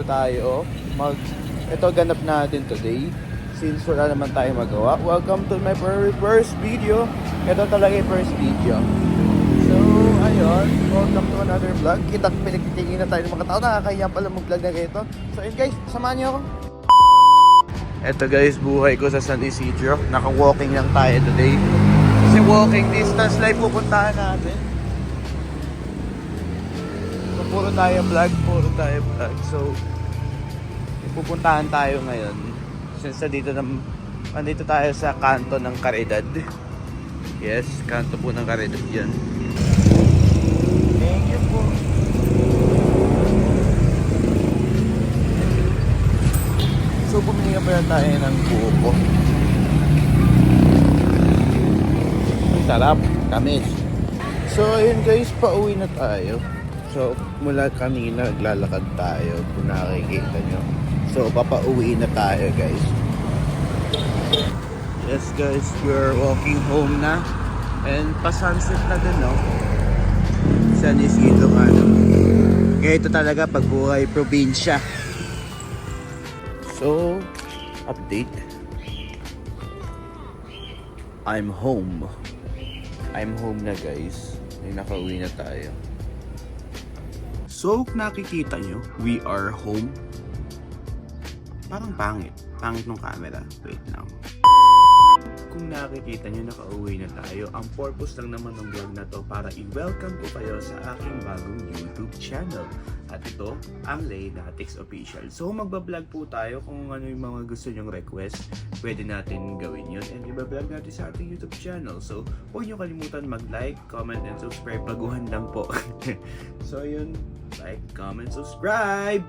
tayo. Ito ganap natin today. Since wala naman tayo magawa. Welcome to my first video. Ito talaga yung first video. So, ayun. Welcome to another vlog. Pinagtitingin na tayo ng mga tao. Nakakaya pala mag-vlog na ganito. So, yun guys. Samahan niyo ako. Ito guys, buhay ko sa San Isidro. Naka-walking lang tayo today. Kasi walking distance lang pupuntahan natin. So, puro tayo vlog. So, pupuntahan tayo ngayon. Since nandito tayo sa kanto ng Caridad. Yes, kanto po ng Caridad yan. Thank you po. So, bumili pala tayo ng buko. Sarap, tamis. So, ayun guys, pauwi na tayo. So, mula kanina naglalakad tayo kung nakikita nyo. So, papauwi na tayo guys. Yes guys, we're walking home na. And pa-sunset na din, no? San Isidro nga, no? Ganito talaga pag buhay probinsya. So, update. I'm home. I'm home na guys. Ay, nakauwi na tayo. So, nakikita nyo, we are home. Parang pangit. Pangit ng camera. Wait lang. Kung nakikita nyo, nakauwi na tayo. Ang purpose lang naman ng vlog na to para i-welcome ko kayo sa aking bagong YouTube channel. At ito, ang Laynatics Official. So, magbablog po tayo kung ano yung mga gusto nyong request. Pwede natin gawin yun. And ibablog natin sa ating YouTube channel. So, huwag nyo kalimutan mag-like, comment, and subscribe. Baguhan lang po. So, yun. Like, comment, subscribe!